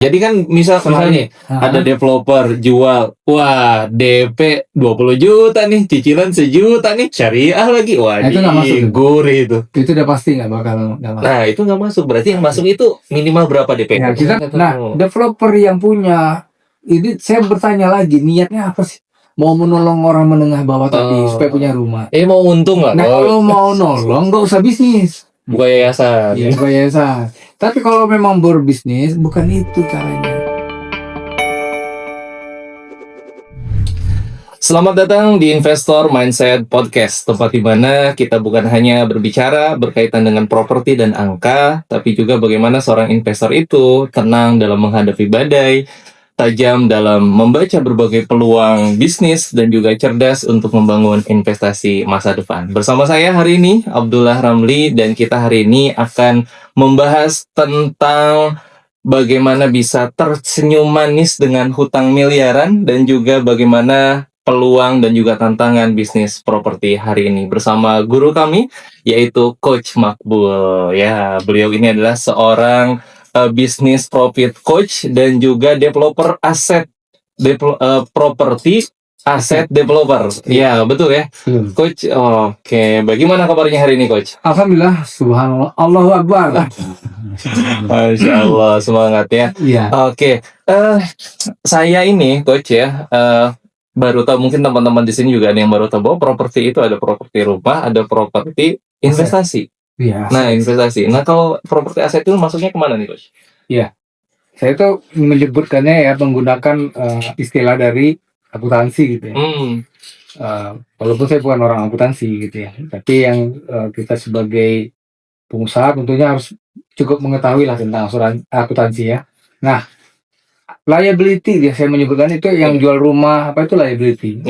Jadi kan misalnya nih, ada developer jual, wah DP 20 juta nih, cicilan 1 juta nih, syariah lagi, wah Itu nggak masuk. gurih itu. Itu udah pasti nggak bakal. Nah itu nggak masuk, berarti yang masuk itu minimal berapa DP? Ya, developer yang punya ini, saya bertanya lagi, niatnya apa sih? Mau menolong orang menengah bawah tadi supaya punya rumah. Mau untung lah. Nah kalau mau nolong nggak usah bisnis. Buka yayasan. Iya, buka yayasan. Tapi kalau memang berbisnis, bukan itu caranya. Selamat datang di Investor Mindset Podcast, tempat di mana kita bukan hanya berbicara berkaitan dengan properti dan angka, tapi juga bagaimana seorang investor itu tenang dalam menghadapi badai, tajam dalam membaca berbagai peluang bisnis, dan juga cerdas untuk membangun investasi masa depan. Bersama saya hari ini, Abdullah Ramli, dan kita hari ini akan membahas tentang bagaimana bisa tersenyum manis dengan hutang miliaran, dan juga bagaimana peluang dan juga tantangan bisnis properti hari ini bersama guru kami, yaitu Coach Makbul. Ya, beliau ini adalah seorang bisnis profit coach dan juga developer aset properti aset developer. Ya, betul ya, Coach. Oke, bagaimana kabarnya hari ini, Coach? Alhamdulillah, subhanallah, Allahu Akbar. Masya Allah, semangat ya. Oke, saya ini, Coach ya, baru tahu, mungkin teman-teman di sini juga ada yang baru tahu bahwa properti itu ada properti rumah, ada properti investasi. Nah, investasi. Nah, kalau properti aset itu masuknya kemana nih, Coach? Iya, saya tuh menyebutkannya ya menggunakan istilah dari akuntansi gitu ya. Walaupun saya bukan orang akuntansi gitu ya, tapi yang kita sebagai pengusaha tentunya harus cukup mengetahui lah tentang akuntansi ya. Nah, liability dia saya menyebutkan itu yang jual rumah, apa itu liability?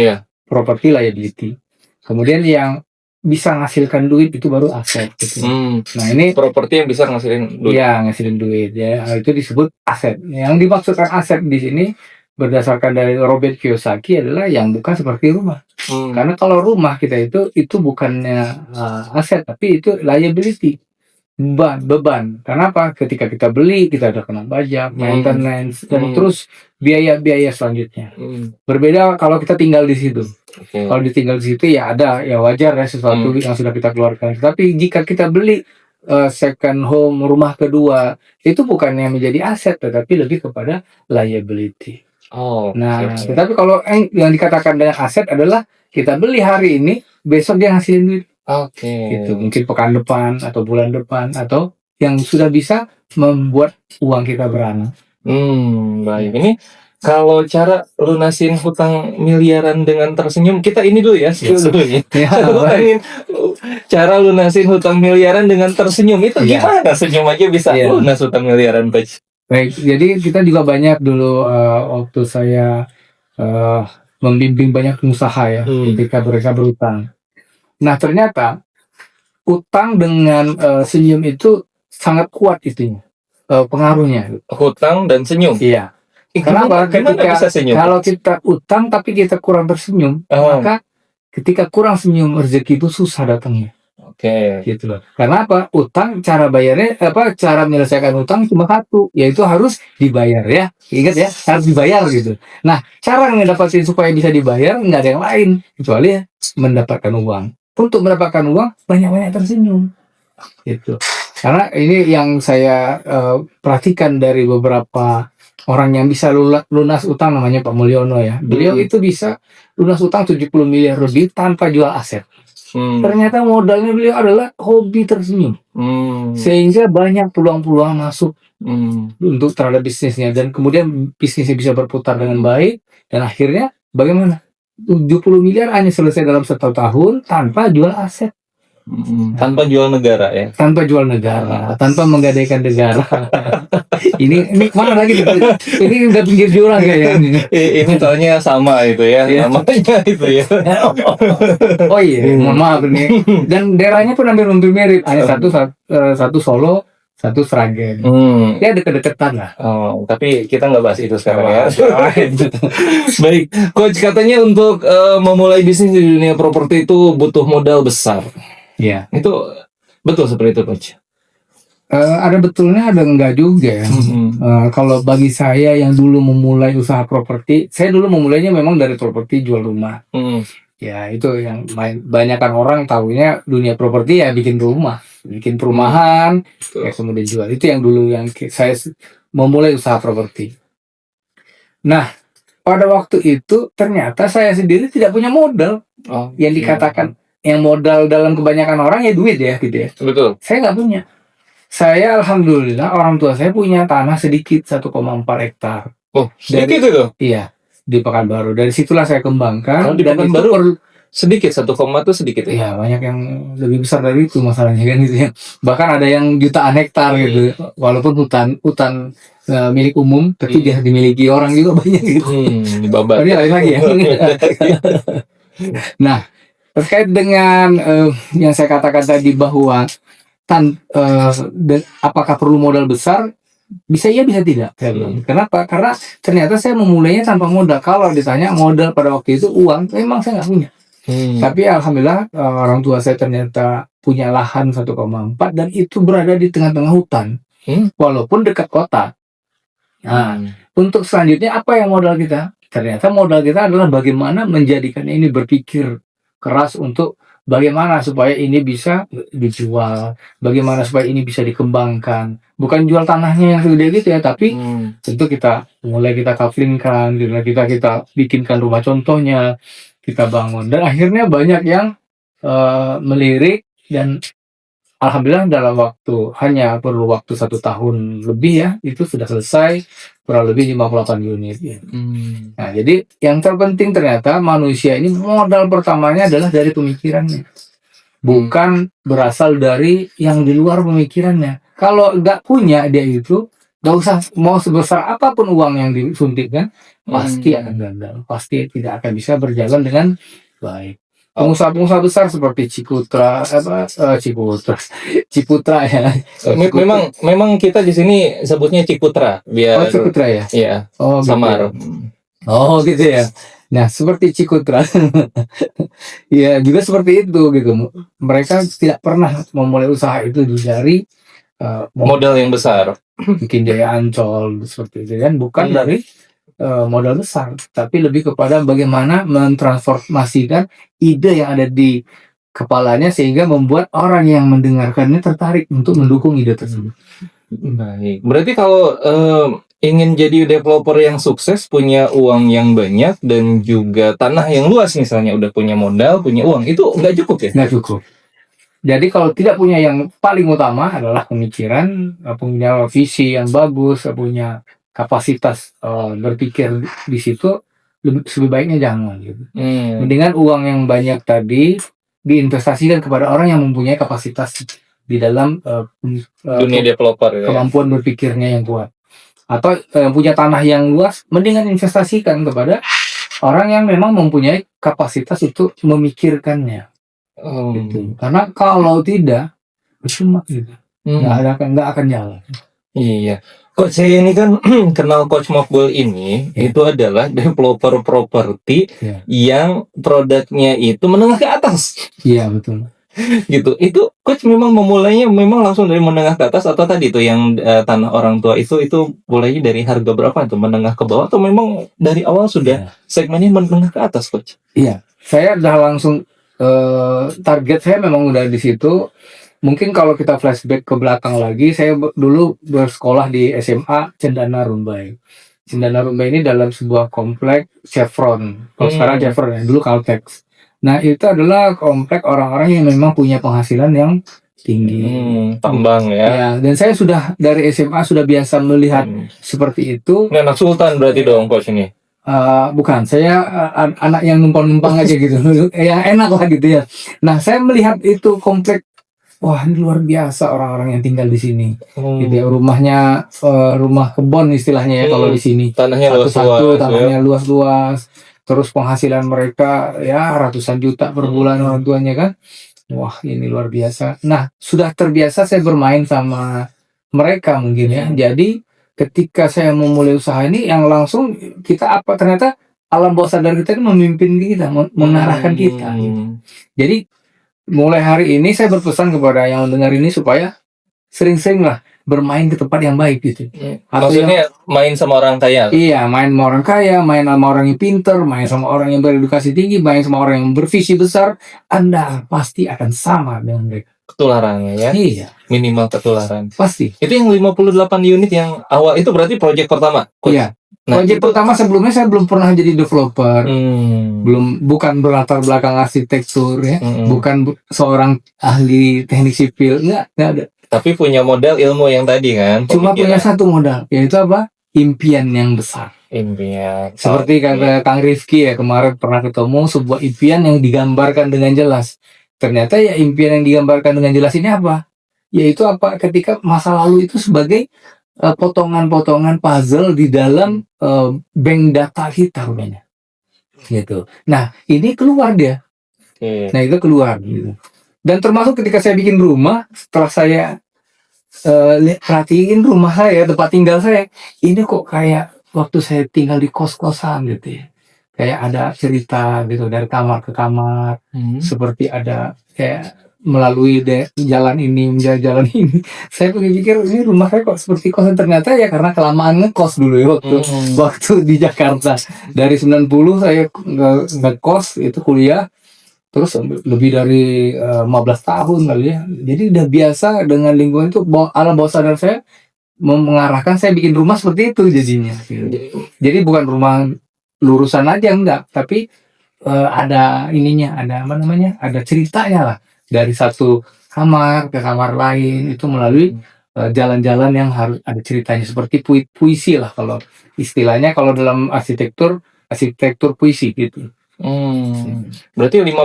Property liability. Kemudian yang bisa menghasilkan duit itu baru aset gitu. Nah, ini properti yang bisa ngasilin duit. Iya, ngasilin duit ya. Itu disebut aset. Yang dimaksudkan aset di sini berdasarkan dari Robert Kiyosaki adalah yang bukan seperti rumah. Karena kalau rumah kita itu bukannya aset, tapi itu liability. Beban. Kenapa? Ketika kita beli, kita ada kena pajak, maintenance, dan terus biaya-biaya selanjutnya. Berbeda kalau kita tinggal di situ. Kalau ditinggal di situ ya ada, ya wajar ya sesuatu yang sudah kita keluarkan. Tapi jika kita beli second home, rumah kedua, itu bukannya menjadi aset, tetapi lebih kepada liability. Tetapi kalau yang dikatakan dengan aset adalah kita beli hari ini, besok dia ngasilin duit. Gitu, mungkin pekan depan atau bulan depan atau yang sudah bisa membuat uang kita beranak. Baik. Ini kalau cara lunasin hutang miliaran dengan tersenyum, kita ini dulu ya. Cara lunasin hutang miliaran dengan tersenyum itu gimana? Senyum aja bisa lunas hutang miliaran, Coach. Baik, jadi kita juga banyak dulu waktu saya membimbing banyak pengusaha ya, ketika mereka berutang. Nah, ternyata utang dengan senyum itu sangat kuat itunya pengaruhnya. Hutang dan senyum. Iya. Kenapa? Kalau kita utang tapi kita kurang tersenyum, maka ketika kurang senyum rezeki itu susah datangnya. Gitu loh. Karena apa? Utang cara bayarnya cara menyelesaikan utang cuma satu, yaitu harus dibayar ya. Ingat ya, harus dibayar gitu. Nah, cara ngedapatin supaya bisa dibayar nggak ada yang lain kecuali mendapatkan uang. Untuk mendapatkan uang banyak-banyak tersenyum gitu. Karena ini yang saya perhatikan dari beberapa orang yang bisa lunas utang, namanya Pak Mulyono ya. Beliau itu bisa lunas utang 70 miliar lebih tanpa jual aset. Ternyata modalnya beliau adalah hobi tersenyum. Sehingga banyak peluang-peluang masuk untuk terhadap bisnisnya, dan kemudian bisnisnya bisa berputar dengan baik, dan akhirnya bagaimana? 70 miliar hanya selesai dalam 1 tahun tanpa jual aset. Tanpa jual negara ya. Tanpa jual negara, tanpa menggadaikan negara. ini mana lagi? Ini udah pinggir jurang kayaknya. Ini soalnya sama itu ya, namanya itu ya. Oh iya, mohon maaf nih. Dan daerahnya pun hampir mirip. Hanya satu Solo, satu Sragen. Ya deket-deketan lah. Tapi kita nggak bahas itu sekarang ya. Baik, Coach, katanya untuk memulai bisnis di dunia properti itu butuh modal besar. Iya. Itu betul seperti itu, Coach? Ada betulnya, ada enggak juga ya. Kalau bagi saya yang dulu memulai usaha properti, saya dulu memulainya memang dari properti jual rumah. Ya itu yang banyakkan orang tahunya dunia properti ya bikin rumah, bikin perumahan, ya kemudian jual. Itu yang dulu yang saya memulai usaha properti. Nah, pada waktu itu ternyata saya sendiri tidak punya modal. Yang dikatakan yang modal dalam kebanyakan orang ya duit ya gitu ya. Betul. Saya nggak punya. Saya alhamdulillah orang tua saya punya tanah sedikit 1,4 hektar. Oh, sedikit itu? Iya, di Pekanbaru. Dari situlah saya kembangkan. Kalau di Pekanbaru sedikit, 1, itu sedikit ya? Iya, banyak yang lebih besar dari itu masalahnya kan gitu ya. Bahkan ada yang jutaan hektar gitu. Walaupun hutan milik umum, tapi dia dimiliki orang juga banyak gitu. Dibabat. Ini lain lagi ya. Nah, terkait dengan yang saya katakan tadi bahwa apakah perlu modal besar? Bisa iya, bisa tidak. Kenapa? Karena ternyata saya memulainya tanpa modal. Kalau ditanya modal pada waktu itu uang, memang saya nggak punya. Tapi alhamdulillah orang tua saya ternyata punya lahan 1,4 dan itu berada di tengah-tengah hutan, walaupun dekat kota. Nah, untuk selanjutnya apa yang modal kita? Ternyata modal kita adalah bagaimana menjadikan ini berpikir keras untuk bagaimana supaya ini bisa dijual, bagaimana supaya ini bisa dikembangkan. Bukan jual tanahnya yang segede gitu ya, tapi tentu kita kaveringkan, kita bikinkan rumah contohnya, kita bangun. Dan akhirnya banyak yang melirik dan alhamdulillah dalam hanya perlu waktu 1 tahun lebih ya, itu sudah selesai kurang lebih 58 unit. Nah, jadi yang terpenting ternyata manusia ini modal pertamanya adalah dari pemikirannya, bukan berasal dari yang di luar pemikirannya. Kalau nggak punya dia itu, nggak usah mau sebesar apapun uang yang disuntikkan, pasti akan gagal, pasti tidak akan bisa berjalan dengan baik. Pengusaha-pengusaha besar seperti Ciputra ya. Memang kita di sini sebutnya Ciputra biar. Ciputra ya. Iya. Samar. Gitu ya. Nah, seperti Ciputra. Ya, juga seperti itu gitu. Mereka tidak pernah memulai usaha itu dari modal yang besar. Bikin Jaya Ancol seperti itu kan, bukan dari modal besar, tapi lebih kepada bagaimana mentransformasikan ide yang ada di kepalanya sehingga membuat orang yang mendengarkannya tertarik untuk mendukung ide tersebut. Baik. Berarti kalau ingin jadi developer yang sukses, punya uang yang banyak dan juga tanah yang luas misalnya, udah punya modal, punya uang, itu nggak cukup ya? Nggak cukup. Jadi kalau tidak punya yang paling utama adalah pemikiran, punya visi yang bagus, punya kapasitas berpikir di situ, lebih baiknya jangan gitu. Mendingan uang yang banyak tadi diinvestasikan kepada orang yang mempunyai kapasitas di dalam dunia developer, kemampuan berpikirnya yang kuat. Atau punya tanah yang luas, mendingan investasikan kepada orang yang memang mempunyai kapasitas untuk memikirkannya. Gitu. Karena kalau tidak, cuma gitu, nggak akan jalan. Iya. Coach saya ini kan kenal Coach Mokbul ini, itu adalah developer properti yang produknya itu menengah ke atas. Iya, betul. Gitu. Itu Coach memang memulainya memang langsung dari menengah ke atas, atau tadi tuh yang tanah orang tua itu mulainya dari harga berapa tuh, menengah ke bawah, atau memang dari awal sudah segmennya menengah ke atas, Coach? Iya, saya udah langsung target saya memang udah di situ. Mungkin kalau kita flashback ke belakang lagi, saya dulu bersekolah di SMA Cendana Rumbai. Cendana Rumbai ini dalam sebuah komplek Chevron. Kalau sekarang Chevron ya, dulu Caltex. Nah, itu adalah komplek orang-orang yang memang punya penghasilan yang tinggi. Tambang ya. Dan saya sudah dari SMA sudah biasa melihat seperti itu. Ini anak sultan berarti dong, Coach ini. Bukan, saya anak yang numpang-numpang aja gitu. Yang enak lah gitu ya. Nah, saya melihat itu komplek, wah ini luar biasa orang-orang yang tinggal di sini. Gitu ya, rumahnya rumah kebon istilahnya ya kalau di sini. Tanahnya luas-luas. Terus penghasilan mereka ya ratusan juta per bulan orang tuanya kan. Wah, ini luar biasa. Nah, sudah terbiasa saya bermain sama mereka mungkin ya. Jadi ketika saya memulai usaha ini, yang langsung kita ternyata alam bawah sadar kita itu memimpin kita, mengarahkan kita. Gitu. Jadi mulai hari ini saya berpesan kepada yang mendengar ini supaya sering-sering lah bermain ke tempat yang baik gitu. Maksudnya main sama orang kaya? Iya, main sama orang kaya, main sama orang yang pinter, main sama orang yang beredukasi tinggi, main sama orang yang bervisi besar, Anda pasti akan sama dengan mereka. Ketularannya ya? Iya. Minimal ketularan. Pasti. Itu yang 58 unit yang awal, itu berarti proyek pertama? Iya. Proyek pertama sebelumnya saya belum pernah jadi developer, bukan berlatar belakang arsitektur ya, bukan seorang ahli teknik sipil, enggak ada. Tapi punya modal ilmu yang tadi kan? Cuma punya satu modal, yaitu apa? Impian yang besar. Impian. Seperti kata Kang Rifki ya, kemarin pernah ketemu sebuah impian yang digambarkan dengan jelas. Ternyata ya impian yang digambarkan dengan jelas ini apa? Yaitu apa? Ketika masa lalu itu sebagai potongan-potongan puzzle di dalam bank data kita rupanya. Gitu. Nah, ini keluar dia. Nah, itu keluar gitu. Dan termasuk ketika saya bikin rumah, setelah saya perhatiin rumah saya, tempat tinggal saya, ini kok kayak waktu saya tinggal di kos-kosan gitu ya. Kayak ada cerita gitu dari kamar ke kamar, seperti ada kayak melalui jalan ini menjadi jalan ini. Saya pikir ini rumah saya kok seperti kosan, ternyata ya karena kelamaan ngekos dulu ya waktu di Jakarta. Dari 90 saya ngekos itu kuliah, terus lebih dari 15 tahun kali ya. Jadi udah biasa dengan lingkungan itu. Alam bawah sadar saya mengarahkan saya bikin rumah seperti itu jadinya. Jadi bukan rumah lurusan aja enggak, tapi ada ininya, ada apa namanya, ada ceritanya lah. Dari satu kamar ke kamar lain itu melalui jalan-jalan yang harus ada ceritanya, seperti puisi lah kalau istilahnya, kalau dalam arsitektur puisi gitu. Berarti 58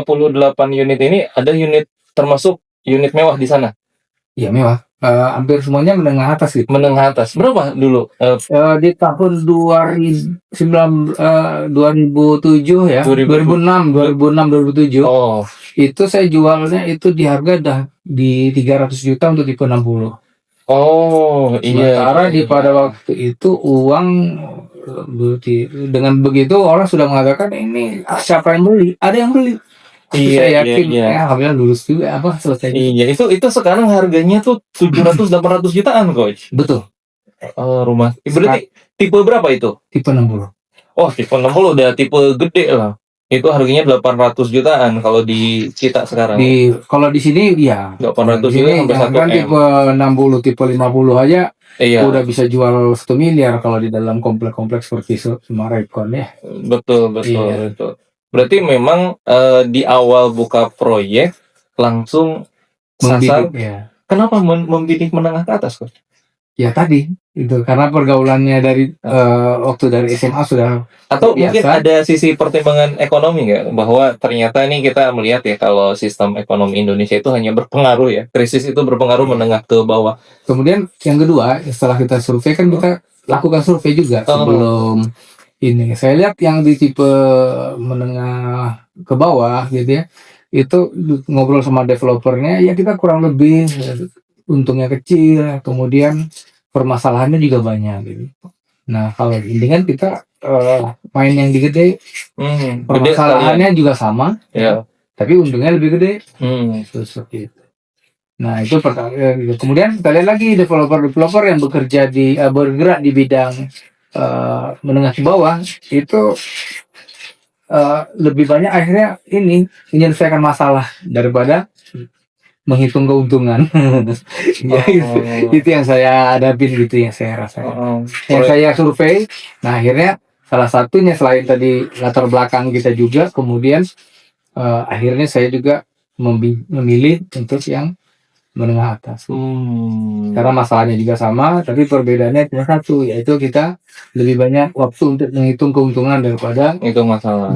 unit ini ada unit termasuk unit mewah di sana? Iya, mewah. Hampir semuanya menengah atas gitu. Menengah atas. Berapa dulu? Di tahun 2007 ya. 2006, 2007. Oh. Itu saya jualnya itu di harga di 300 juta untuk tipe 60. Oh, iya. Sementara pada waktu itu uang dengan begitu orang sudah mengatakan ini siapa yang beli? Ada yang beli. Saya yakin alhamdulillah lulus juga selesai. Iya, itu sekarang harganya tuh 700-800 jutaan, Coach. Betul. Rumah. Berarti tipe berapa itu? Tipe 60. Oh, tipe 60 udah tipe gede lah. Itu harganya 800 jutaan kalau di kita sekarang. Kalau di sini ya 800 juta sampai 1 kan tipe 60, tipe 50 aja udah bisa jual 1 miliar kalau di dalam kompleks-kompleks seperti Semarekon ya. Betul. Berarti memang di awal buka proyek langsung sasar. Kenapa membidik menengah ke atas, Coach? Ya tadi itu karena pergaulannya dari waktu dari SMA sudah. Atau biasa. Mungkin ada sisi pertimbangan ekonomi nggak, bahwa ternyata nih kita melihat ya kalau sistem ekonomi Indonesia itu hanya berpengaruh ya, krisis itu berpengaruh menengah ke bawah. Kemudian yang kedua, setelah kita survei kan kita lakukan survei juga sebelum ini. Saya lihat yang di tipe menengah ke bawah gitu ya, itu ngobrol sama developernya ya kita kurang lebih untungnya kecil, kemudian permasalahannya juga banyak gitu. Nah, kalau ini kan kita main yang di gede, permasalahannya juga sama, tapi untungnya lebih gede. Seperti itu. Nah, itu pertama. Kemudian kita lihat lagi developer yang bekerja bergerak di bidang menengah ke bawah itu lebih banyak akhirnya ini menyelesaikan masalah daripada menghitung keuntungan. Itu yang saya hadapin gitu, yang saya rasain. Yang saya survei. Nah, akhirnya salah satunya selain tadi latar belakang kita juga, kemudian akhirnya saya juga memilih untuk yang menengah atas. Karena masalahnya juga sama, tapi perbedaannya cuma satu, yaitu kita lebih banyak waktu untuk menghitung keuntungan daripada menghitung masalah.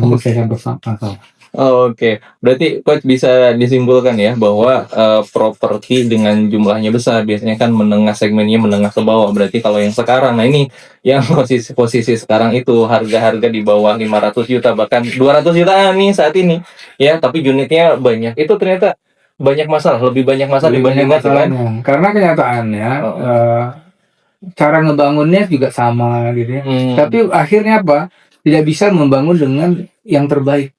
Menyelesaikan masalah. Oke. Berarti Coach bisa disimpulkan ya bahwa properti dengan jumlahnya besar biasanya kan segmennya menengah ke bawah. Berarti kalau yang sekarang, nah ini yang posisi sekarang itu harga-harga di bawah 500 juta bahkan 200 jutaan nih saat ini ya, tapi unitnya banyak. Itu ternyata banyak masalah, lebih banyak masalah dibandingkan kan? Karena kenyataannya cara ngebangunnya juga sama gitu ya. Tapi akhirnya apa? Tidak bisa membangun dengan yang terbaik.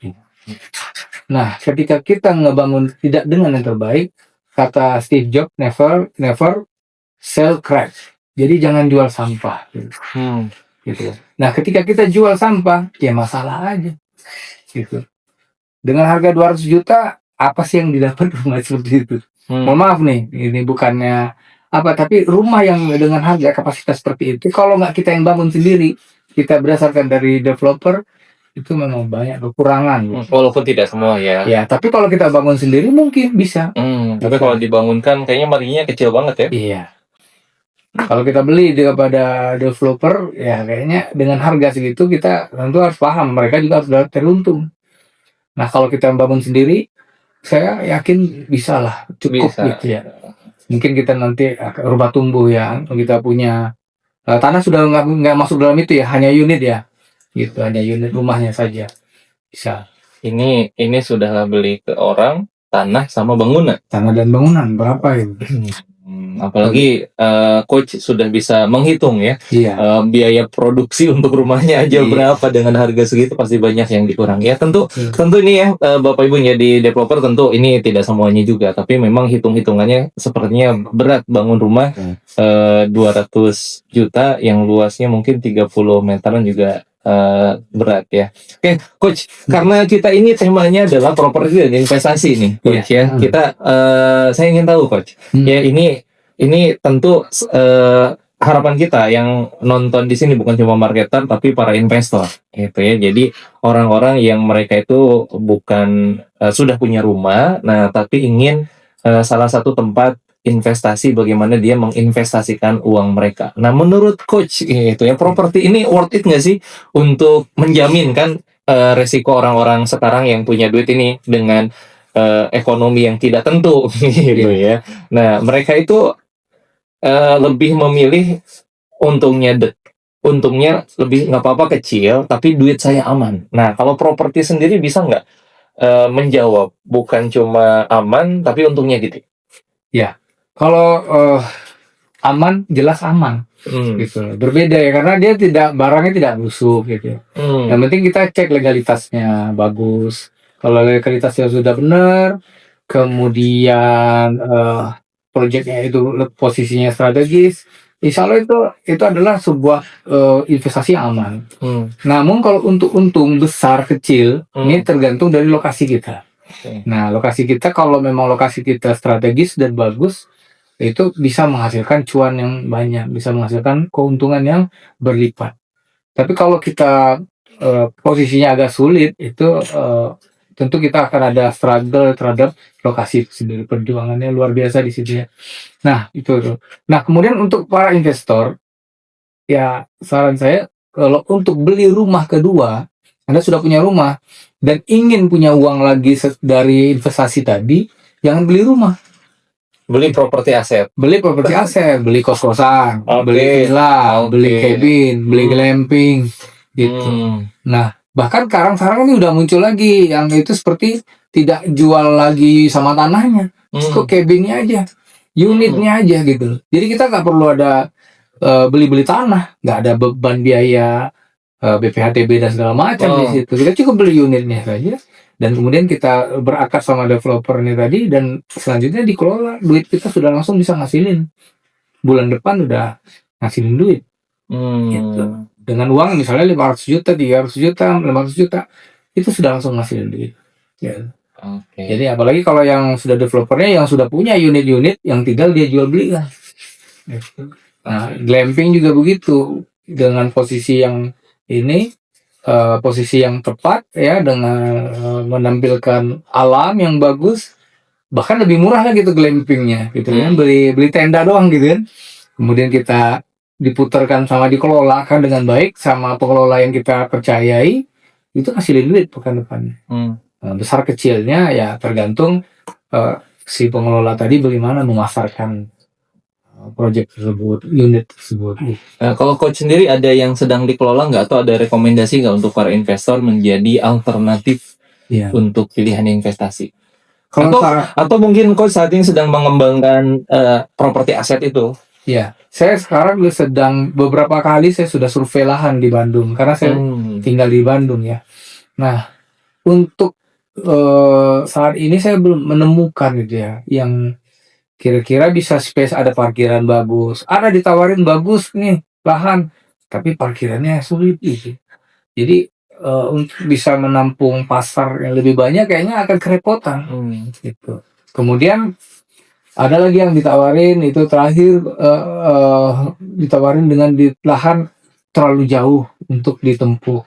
Nah, ketika kita ngebangun tidak dengan yang terbaik, kata Steve Jobs, never sell trash. Jadi jangan jual sampah. Gitu. Nah, ketika kita jual sampah, ya masalah aja. Gitu. Dengan harga 200 juta, apa sih yang didapat rumah seperti itu? Mohon maaf nih, ini bukannya apa, tapi rumah yang dengan harga kapasitas seperti itu, kalau nggak kita yang bangun sendiri, kita berdasarkan dari developer, itu memang banyak kekurangan. Gitu. Walaupun tidak semua ya. Ya, tapi kalau kita bangun sendiri mungkin bisa. Tapi kalau dibangunkan kayaknya marginnya kecil banget ya. Iya. Kalau kita beli daripada developer, ya kayaknya dengan harga segitu kita tentu harus paham, mereka juga harus teruntung. Nah, kalau kita bangun sendiri, saya yakin bisa lah, cukup gitu ya. Mungkin kita nanti rumah tumbuh ya, kita punya tanah sudah nggak masuk dalam itu ya, hanya unit ya, gitu, hanya unit rumahnya saja bisa. Ini sudah beli ke orang tanah sama bangunan. Tanah dan bangunan berapa ini? Apalagi coach sudah bisa menghitung ya, biaya produksi untuk rumahnya aja berapa, dengan harga segitu pasti banyak yang dikurang ya. Tentu ini ya Bapak Ibu jadi developer, tentu ini tidak semuanya juga, tapi memang hitung-hitungannya sepertinya berat bangun rumah 200 juta yang luasnya mungkin 30 meteran juga berat ya. Oke, coach, karena kita ini temanya adalah properti dan investasi nih, coach ya. Kita saya ingin tahu coach, ya ini tentu harapan kita yang nonton di sini bukan cuma marketer tapi para investor gitu ya. Jadi orang-orang yang mereka itu bukan sudah punya rumah, nah tapi ingin salah satu tempat investasi, bagaimana dia menginvestasikan uang mereka. Nah, menurut coach itu ya, properti ini worth it nggak sih untuk menjaminkan resiko orang-orang sekarang yang punya duit ini dengan ekonomi yang tidak tentu gitu ya. Nah, mereka itu lebih memilih untungnya lebih nggak apa-apa kecil, tapi duit saya aman. Nah, kalau properti sendiri bisa nggak menjawab bukan cuma aman tapi untungnya gitu? Ya, kalau aman, jelas aman, gitu. Berbeda ya, karena dia barangnya tidak busuk gitu. Yang penting kita cek legalitasnya bagus. Kalau legalitasnya sudah benar, kemudian proyeknya itu posisinya strategis, insya Allah itu adalah sebuah investasi yang aman. Namun kalau untuk untung besar kecil, ini tergantung dari lokasi kita. Nah, lokasi kita kalau memang lokasi kita strategis dan bagus, itu bisa menghasilkan cuan yang banyak, bisa menghasilkan keuntungan yang berlipat. Tapi kalau kita posisinya agak sulit, itu tentu kita akan ada struggle terhadap lokasi sendiri, perjuangannya luar biasa di situ ya. Nah, itu. Nah, kemudian untuk para investor, ya saran saya kalau untuk beli rumah kedua, Anda sudah punya rumah dan ingin punya uang lagi dari investasi tadi, jangan beli rumah. Beli properti aset. Beli kos-kosan, beli villa, beli cabin, beli glamping gitu. Nah, bahkan sekarang ini udah muncul lagi yang itu seperti tidak jual lagi sama tanahnya, kok cabinnya aja, unitnya aja gitu. Jadi kita nggak perlu ada beli tanah, nggak ada beban biaya BPHTB dan segala macam di situ. Kita cukup beli unitnya saja, dan kemudian kita berakar sama developer ini tadi, dan selanjutnya dikelola, duit kita sudah langsung bisa ngasilin. Bulan depan udah ngasilin duit. Gitu. Dengan uang misalnya 500 juta, 300 juta, 500 juta, itu sudah langsung ngasilin duit. Ya. Jadi apalagi kalau yang sudah developernya yang sudah punya unit-unit yang tinggal dia jual beli lah. Nah, glamping juga begitu, dengan posisi yang ini, posisi yang tepat ya, dengan menampilkan alam yang bagus, bahkan lebih murah lagi tuh glampingnya gitu kan, beli tenda doang gitu kan, kemudian kita diputarkan sama dikelola kan dengan baik sama pengelola yang kita percayai, itu hasilin duit pekan depannya. Besar kecilnya ya tergantung si pengelola tadi bagaimana memasarkan proyek tersebut, unit tersebut. Kalau coach sendiri ada yang sedang dikelola nggak, atau ada rekomendasi nggak untuk para investor menjadi alternatif untuk pilihan investasi? Atau mungkin coach saat ini sedang mengembangkan properti aset itu? Ya, saya sekarang beberapa kali saya sudah survei lahan di Bandung karena saya tinggal di Bandung ya. Nah, untuk saat ini saya belum menemukan gitu ya yang kira-kira bisa space, ada parkiran bagus, ada ditawarin bagus nih lahan, tapi parkirannya sulit gitu. Jadi untuk bisa menampung pasar yang lebih banyak kayaknya akan kerepotan gitu. Kemudian ada lagi yang ditawarin itu terakhir ditawarin dengan di lahan terlalu jauh untuk ditempuh.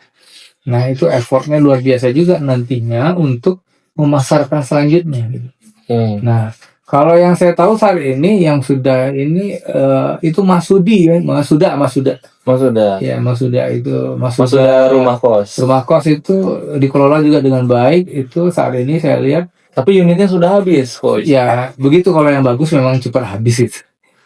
Nah itu effortnya luar biasa juga nantinya untuk memasarkan selanjutnya. Gitu. Nah kalau yang saya tahu saat ini yang sudah ini itu Masudi ya, Masuda. Ya Masuda itu Masuda rumah kos. Rumah kos itu dikelola juga dengan baik. Itu saat ini saya lihat. Tapi unitnya sudah habis, Coach. Ya begitu, kalau yang bagus memang cepat habis itu.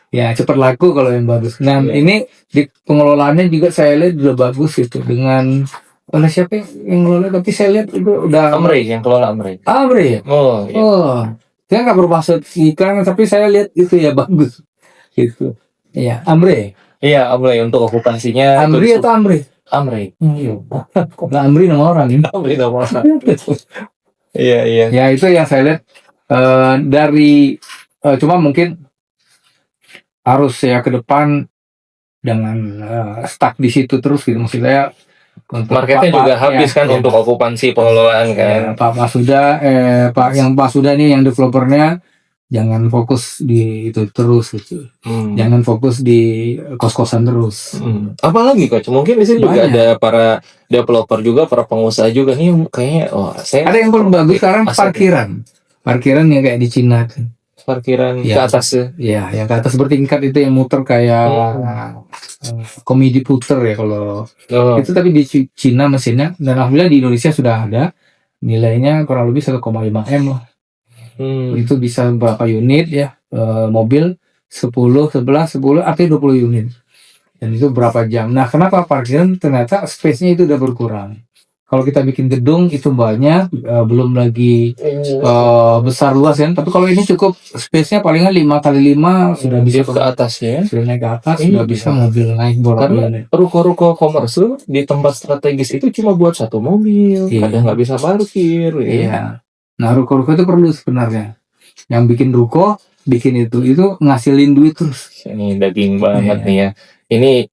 Ya cepat laku kalau yang bagus. Nah ini di pengelolaannya juga saya lihat udah bagus itu dengan oleh siapa yang ngelola, tapi saya lihat itu udah Amri yang kelola Amri. Amri. Oh, iya. Saya nggak bermaksud iklan, tapi saya lihat itu ya bagus gitu. Iya, Amri. Iya, Amri untuk okupasinya. Amri atau Amri? Amri. Nggak Amri nama orang ini. Amri nama orang. Iya. Ya itu yang saya lihat dari cuma mungkin harus ya ke depan dengan stuck di situ terus gitu, maksud saya. Marketnya juga habis kan untuk okupansi pengelolaan kan. Pak Masuda nih yang developernya jangan fokus di itu terus gitu. Jangan fokus di kos-kosan terus. Apalagi Coach, mungkin di sini juga ada para developer juga, para pengusaha juga nih kayaknya ada yang paling bagus sekarang parkiran yang kayak di Cina kan. Parkiran ke atas ya yang ke atas bertingkat itu yang muter kayak komedi puter ya kalau itu, tapi di Cina mesinnya, dan alhamdulillah di Indonesia sudah ada, nilainya kurang lebih 1,5 M lah. Itu bisa berapa unit ya, mobil 10, 11, 10 artinya 20 unit, dan itu berapa jam. Nah kenapa parkiran ternyata space-nya itu udah berkurang. Kalau kita bikin gedung itu banyak, belum lagi besar luas kan. Tapi kalau ini cukup space-nya palingan 5x5 sudah bisa ke atas ya. Sudah naik ke atas, sudah bisa mobil naik karena ruko-ruko komersil di tempat strategis itu cuma buat satu mobil, kadang nggak bisa parkir. Iya. Nah ruko-ruko itu perlu sebenarnya. Yang bikin ruko, bikin itu ngasilin duit terus. Ini daging banget nih ya. Ini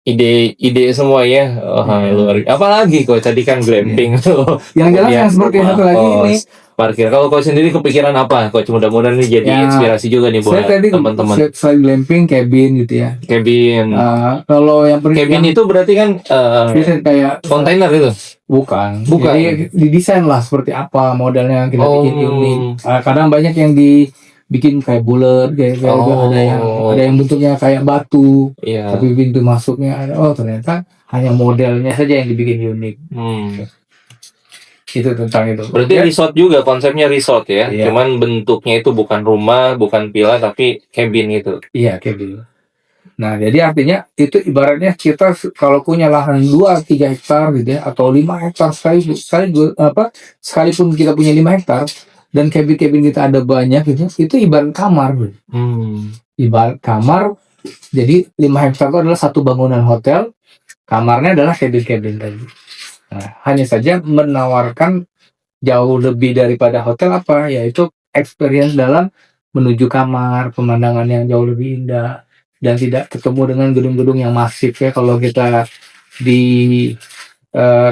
ide semua ya. Luar. Apalagi kok tadi kan glamping tuh. Yang jelas yang seperti satu lagi ini parkir. Kalau kau sendiri kepikiran apa? Kok mudah-mudahan ini jadi inspirasi juga nih buat teman-teman. Selain glamping, cabin gitu ya. Cabin. Kalau yang cabin itu berarti kan kayak kontainer itu. Bukan. Jadi didesain lah seperti apa modelnya, kita bikin unik. Kadang banyak yang bikin kayak bulat, kayak ada yang bentuknya kayak batu, tapi pintu masuknya ada. Ternyata hanya modelnya saja yang dibikin unik. Itu tentang itu. Berarti resort juga, konsepnya resort ya. Cuman bentuknya itu bukan rumah, bukan villa, tapi cabin itu. Iya, cabin. Nah, jadi artinya itu ibaratnya kita kalau punya lahan 2-3 hektar gitu ya, atau 5 hektar sekalipun kita punya 5 hektar dan cabin kita ada banyak gitu, itu ibarat kamar. Ibarat kamar. Jadi 5 hektar itu adalah satu bangunan hotel, kamarnya adalah cabin tadi. Nah, hanya saja menawarkan jauh lebih daripada hotel apa, yaitu experience dalam menuju kamar, pemandangan yang jauh lebih indah, dan tidak ketemu dengan gedung-gedung yang masif ya. Kalau kita di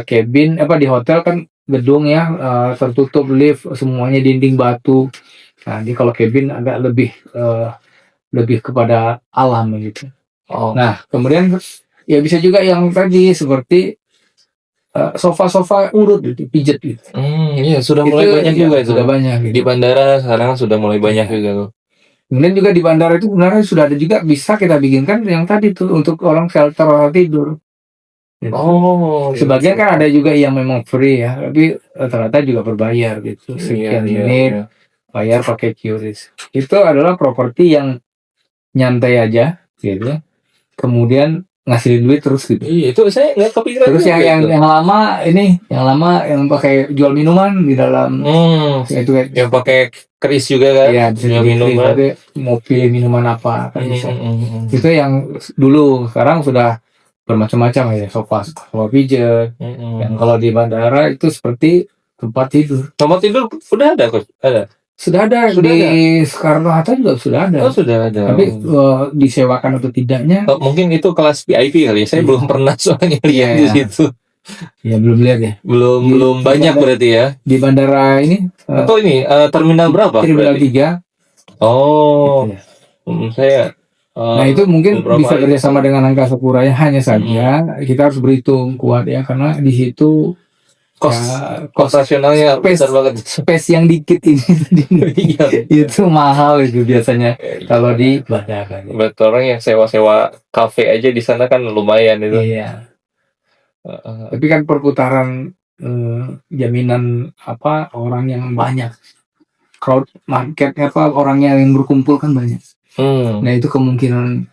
cabin di hotel kan gedung ya, tertutup, lift semuanya dinding batu. Nah, jadi kalau cabin agak lebih kepada alam gitu. Nah, kemudian ya bisa juga yang tadi seperti sofa-sofa urut gitu, pijet gitu. Iya, sudah mulai banyak juga itu. Sudah banyak gitu. Di bandara sekarang sudah mulai banyak juga tuh. Kemudian juga di bandara itu sebenarnya sudah ada juga, bisa kita bikinkan yang tadi tuh untuk orang shelter tidur. Gitu. Sebagian kan ada juga yang memang free ya, tapi ternyata juga berbayar gitu. Sekian unit, bayar pakai QRIS. Itu adalah properti yang nyantai aja gitu. Kemudian ngasilin duit terus gitu. Iya, itu saya nggak kepikiran. Terus yang lama yang pakai jual minuman di dalam. Itu yang pakai keris juga kan? Iya, jual minuman. Mau pilih minuman apa kan bisa. Itu yang dulu, sekarang sudah bermacam-macam ya, sofa pijet. Yang kalau di bandara itu seperti tempat tidur. Tempat tidur udah ada kok? Ada. Sudah ada di Soekarno Hatta juga sudah ada. Oh, sudah ada. Tapi disewakan atau tidaknya? Mungkin itu kelas VIP kali ya. Saya belum pernah soalnya lihat di situ. Ya belum lihat ya. Belum banyak berarti ya. Di bandara ini. Atau ini terminal berapa? Terminal 3. Oh. Gitu ya. Saya. Nah itu mungkin bisa kerjasama dengan Angkasa Pura ya. Hanya saja kita harus berhitung kuat ya, karena di situ kos rasionalnya besar banget. Space yang dikit ini itu mahal itu biasanya kalau di bandara. Betul, orang yang sewa-sewa kafe aja di sana kan lumayan itu. Iya. Tapi kan perputaran jaminan orang yang banyak, crowd market orang yang berkumpul kan banyak. Nah itu kemungkinan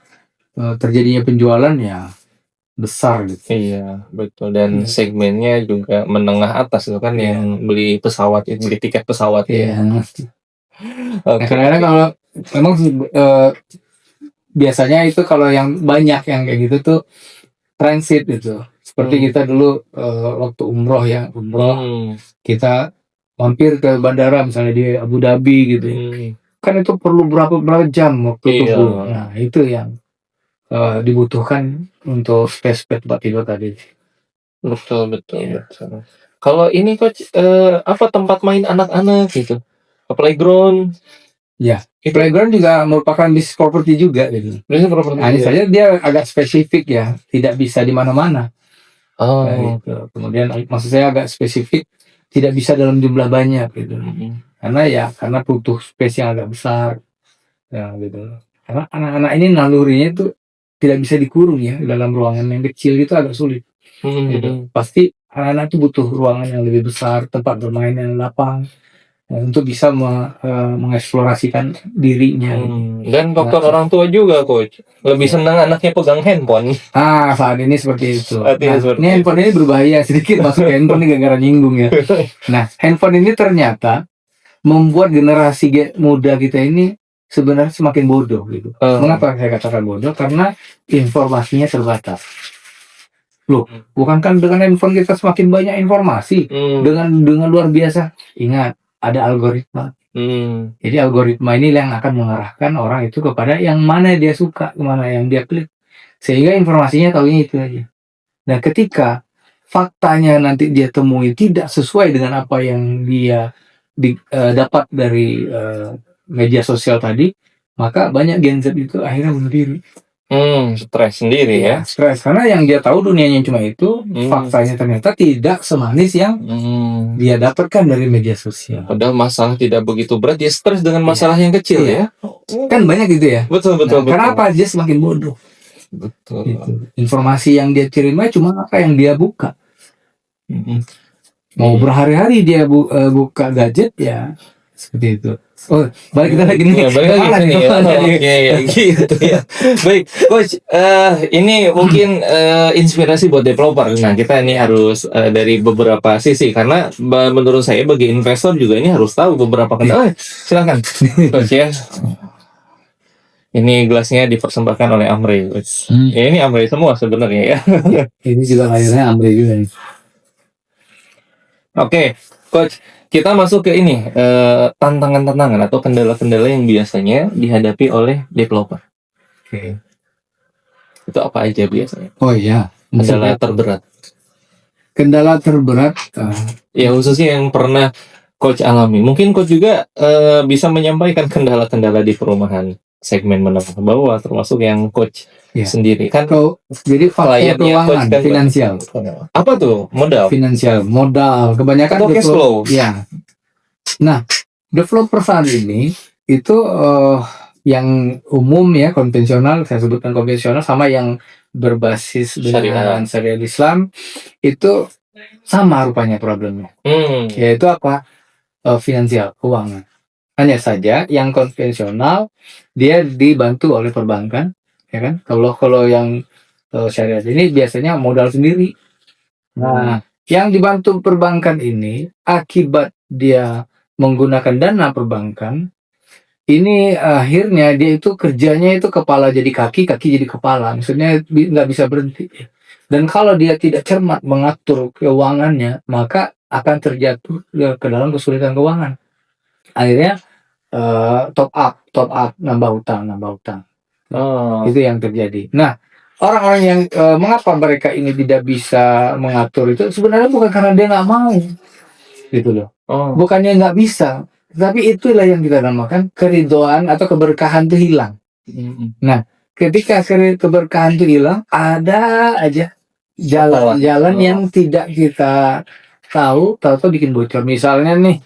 terjadinya penjualan ya besar gitu. Iya, betul. Dan segmennya juga menengah atas itu kan yang beli pesawat, beli tiket pesawat. Iya. Nah, kadang-kadang kalau memang biasanya itu kalau yang banyak yang kayak gitu tuh transit gitu. Seperti kita dulu waktu umroh kita mampir ke bandara misalnya di Abu Dhabi gitu. Kan itu perlu berapa jam waktu tunggu. Nah, itu yang dibutuhkan untuk space tempat tidur tadi. Betul. Kalau ini Coach, apa tempat main anak-anak gitu? Playground? Ya, playground juga merupakan bisnis properti juga gitu. Bisnis properti. Hanya saja dia agak spesifik ya, tidak bisa di mana-mana. Gitu. Kemudian maksud saya agak spesifik, tidak bisa dalam jumlah banyak gitu. Karena butuh space yang agak besar. Ya gitu. Karena anak-anak ini nalurinya itu tidak bisa dikurung ya dalam ruangan yang kecil, itu agak sulit. Gitu. Pasti anak-anak itu butuh ruangan yang lebih besar, tempat bermain yang lapang, untuk bisa mengeksplorasikan dirinya. Dan faktor orang tua juga Coach, lebih senang anaknya pegang handphone. Saat ini seperti itu. Ini handphone ini berbahaya sedikit masuk handphone ini gara-gara nyinggung ya. Nah, handphone ini ternyata membuat generasi muda kita ini sebenarnya semakin bodoh gitu. Mengapa saya katakan bodoh? Karena informasinya terbatas. Loh, bukankah dengan handphone kita semakin banyak informasi dengan luar biasa? Ingat, ada algoritma. Jadi algoritma ini yang akan mengarahkan orang itu kepada yang mana dia suka, kemana yang dia klik, sehingga informasinya tahunya itu aja. Nah, ketika faktanya nanti dia temui tidak sesuai dengan apa yang dia dapat dari media sosial tadi, maka banyak Gen Z itu akhirnya bunuh diri. Stres sendiri ya. Stres karena yang dia tahu dunianya cuma itu, faktanya ternyata tidak semanis yang dia dapatkan dari media sosial. Padahal masalah tidak begitu berat, dia stres dengan masalah yang kecil ya. Kan banyak gitu ya. Betul. Kenapa dia semakin bodoh? Betul. Gitu. Informasi yang dia terima cuma apa yang dia buka. Mau berhari-hari dia buka gadget ya seperti itu. Balik kita lagi nih. Balik lagi nih. Oke, gitu ya. Baik, Coach. Ini mungkin inspirasi buat developer. Nah, kita ini harus dari beberapa sisi, karena menurut saya bagi investor juga ini harus tahu beberapa kendala. Silakan, Coach ya. Ini gelasnya dipersembahkan oleh Amrei, Coach. Ya, ini Amrei semua sebenarnya ya. Ini juga layarnya Amrei juga nih. Oke, Coach. Kita masuk ke ini, tantangan-tantangan atau kendala-kendala yang biasanya dihadapi oleh developer. Oke. Itu apa aja biasanya? Oh iya. Kendala terberat. Kendala terberat. Ya khususnya yang pernah Coach alami. Mungkin Coach juga bisa menyampaikan kendala-kendala di perumahan segmen menengah bawah, termasuk yang Coach sendiri kan. Jadi faktor keuangan, kan finansial. Apa tuh? Modal. Finansial, modal. Kebanyakan atau cash flow. Ya. Nah, developer saat ini itu yang umum ya, konvensional, saya sebutkan konvensional, sama yang berbasis dengan syariat Islam itu sama rupanya problemnya. Yaitu apa? Finansial, keuangan. Hanya saja yang konvensional dia dibantu oleh perbankan, ya kan? Kalau yang syariat ini biasanya modal sendiri. Nah, yang dibantu perbankan ini akibat dia menggunakan dana perbankan ini, akhirnya dia itu kerjanya itu kepala jadi kaki jadi kepala. Maksudnya nggak bisa berhenti. Dan kalau dia tidak cermat mengatur keuangannya, maka akan terjatuh ke dalam kesulitan keuangan. Akhirnya top up, nambah utang. Itu yang terjadi. Nah, orang-orang yang mengapa mereka ini tidak bisa mengatur itu sebenarnya bukan karena dia nggak mau, gitu loh. Bukannya nggak bisa, tapi itulah yang kita namakan keridhaan atau keberkahan itu hilang. Nah, ketika keberkahan itu hilang, ada aja jalan-jalan yang tidak kita tahu bikin bocor. Misalnya nih,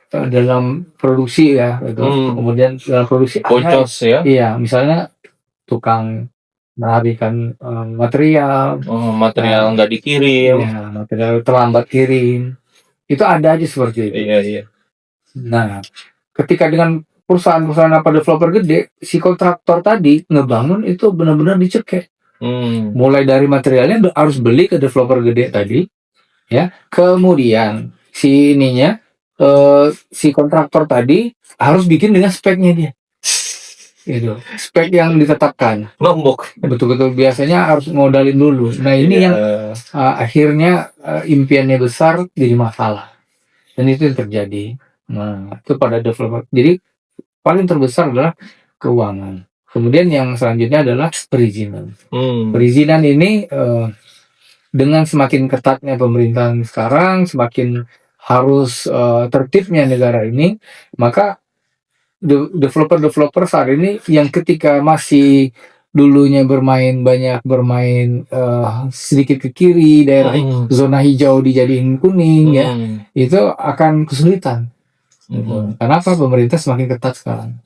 dalam produksi ya, gitu. Kemudian dalam produksi Boncos ya. Iya, misalnya tukang melarikan material nggak dikirim, ya, material terlambat kirim, itu ada aja seperti itu. iya. Nah, ketika dengan perusahaan apa developer gede, si kontraktor tadi ngebangun itu benar-benar dicekek. Mulai dari materialnya harus beli ke developer gede tadi, ya. Kemudian si ininya si kontraktor tadi harus bikin dengan speknya dia. Gitu. Spek yang ditetapkan. Nombok. Betul-betul biasanya harus modalin dulu. Nah, ini yang akhirnya impiannya besar jadi masalah. Dan itu yang terjadi. Nah, itu pada developer. Jadi paling terbesar adalah keuangan. Kemudian yang selanjutnya adalah perizinan. Perizinan ini dengan semakin ketatnya pemerintahan sekarang, semakin harus tertibnya negara ini, maka developer saat ini yang ketika masih dulunya banyak bermain sedikit ke kiri, daerah zona hijau dijadiin kuning, ya, itu akan kesulitan. Kenapa? Pemerintah semakin ketat sekarang.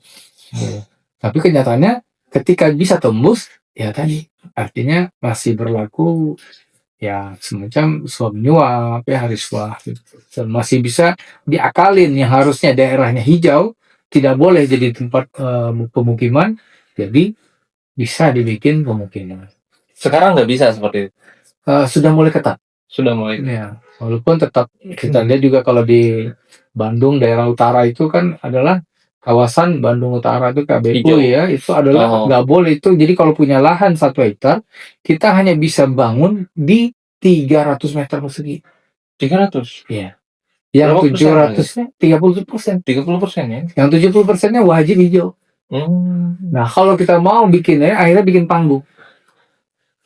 Tapi kenyataannya ketika bisa tembus, ya tadi artinya masih berlaku ya semacam suap menyuap, ya risuah gitu. Dan masih bisa diakalin yang harusnya daerahnya hijau tidak boleh jadi tempat pemukiman, jadi bisa dibikin pemukiman. Sekarang nggak bisa seperti itu. Sudah mulai ketat. Ya, walaupun tetap kita lihat juga kalau di Bandung daerah utara itu kan adalah kawasan Bandung Utara itu KBU ya, itu adalah nggak boleh itu. Jadi kalau punya lahan 1 hektar, kita hanya bisa bangun di 300 meter persegi. 300? Iya. Yang 700-nya 30%. 30% ya? Yang 70%-nya wajib hijau. Nah, kalau kita mau bikinnya, akhirnya bikin panggung.